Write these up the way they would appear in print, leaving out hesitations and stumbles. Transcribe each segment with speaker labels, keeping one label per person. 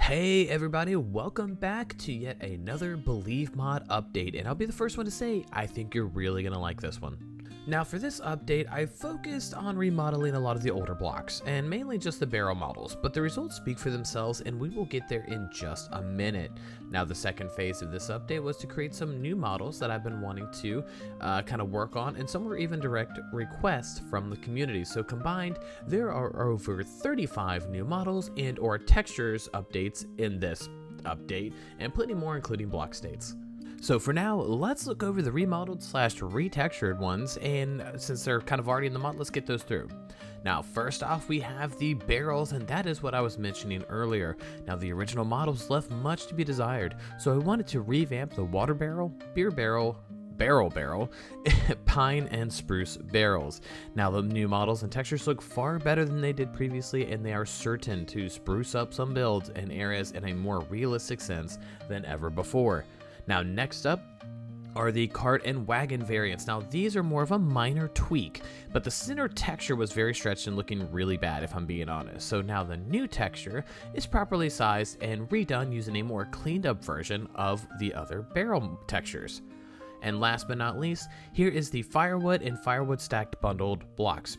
Speaker 1: Hey everybody, welcome back to yet another Believe mod update, and I'll be the first one to say, I think you're really gonna like this one. Now for this update, I focused on remodeling a lot of the older blocks, and mainly just the barrel models, but the results speak for themselves and we will get there in just a minute. Now the second phase of this update was to create some new models that I've been wanting to kind of work on, and some were even direct requests from the community. So combined, there are over 35 new models and or textures updates in this update, and plenty more including block states. So for now, let's look over the remodeled / retextured ones, and since they're kind of already in the mod, let's get those through. Now first off, we have the barrels, and that is what I was mentioning earlier. Now the original models left much to be desired, so I wanted to revamp the water barrel, beer barrel, barrel, pine and spruce barrels. Now the new models and textures look far better than they did previously, and they are certain to spruce up some builds and areas in a more realistic sense than ever before. Now next up are the cart and wagon variants. Now these are more of a minor tweak, but the center texture was very stretched and looking really bad if I'm being honest. So now the new texture is properly sized and redone using a more cleaned up version of the other barrel textures. And last but not least, here is the firewood and firewood stacked bundled blocks.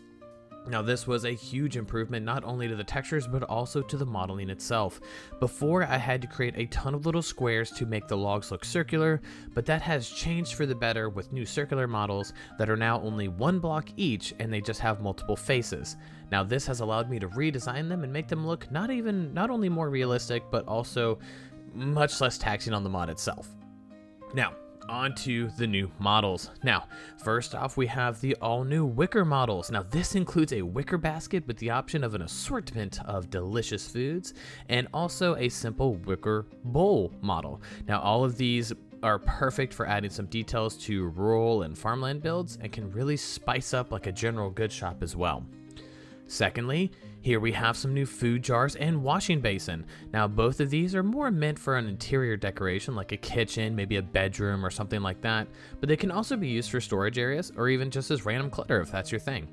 Speaker 1: Now this was a huge improvement not only to the textures but also to the modeling itself. Before, I had to create a ton of little squares to make the logs look circular, but that has changed for the better with new circular models that are now only one block each, and they just have multiple faces. Now this has allowed me to redesign them and make them look not only more realistic but also much less taxing on the mod itself. Now on to the new models. Now, first off, we have the all-new wicker models. Now, this includes a wicker basket with the option of an assortment of delicious foods, and also a simple wicker bowl model. Now, all of these are perfect for adding some details to rural and farmland builds, and can really spice up like a general goods shop as well. Secondly, here we have some new food jars and washing basin. Now both of these are more meant for an interior decoration like a kitchen, maybe a bedroom or something like that, but they can also be used for storage areas or even just as random clutter if that's your thing.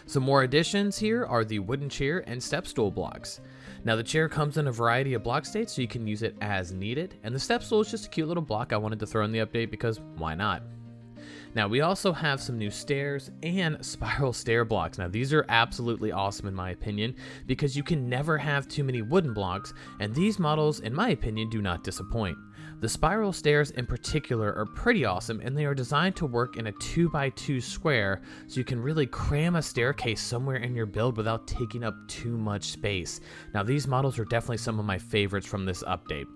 Speaker 1: Some more additions here are the wooden chair and step stool blocks. Now the chair comes in a variety of block states, so you can use it as needed, and the step stool is just a cute little block I wanted to throw in the update because why not? Now we also have some new stairs and spiral stair blocks. Now these are absolutely awesome in my opinion because you can never have too many wooden blocks, and these models in my opinion do not disappoint. The spiral stairs in particular are pretty awesome, and they are designed to work in a 2x2 square, so you can really cram a staircase somewhere in your build without taking up too much space. Now these models are definitely some of my favorites from this update.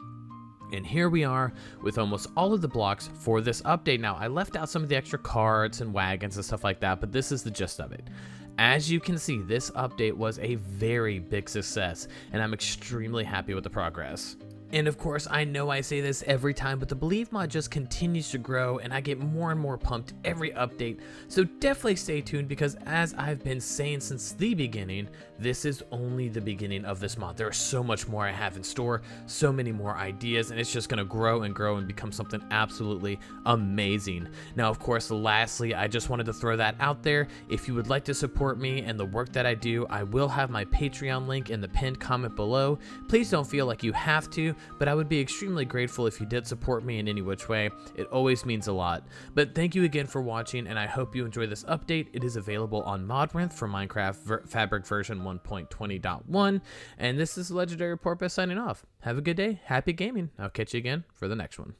Speaker 1: And here we are with almost all of the blocks for this update. Now, I left out some of the extra carts and wagons and stuff like that, but this is the gist of it. As you can see, this update was a very big success, and I'm extremely happy with the progress. And of course, I know I say this every time, but the Believe mod just continues to grow, and I get more and more pumped every update. So definitely stay tuned, because as I've been saying since the beginning, this is only the beginning of this mod. There is so much more I have in store, so many more ideas, and it's just going to grow and grow and become something absolutely amazing. Now, of course, lastly, I just wanted to throw that out there. If you would like to support me and the work that I do, I will have my Patreon link in the pinned comment below. Please don't feel like you have to, but I would be extremely grateful if you did support me in any which way. It always means a lot. But thank you again for watching, and I hope you enjoy this update. It is available on Modrinth for Minecraft Fabric version 1.20.1, and this is Legendary Porpoise signing off. Have a good day, happy gaming. I'll catch you again for the next one.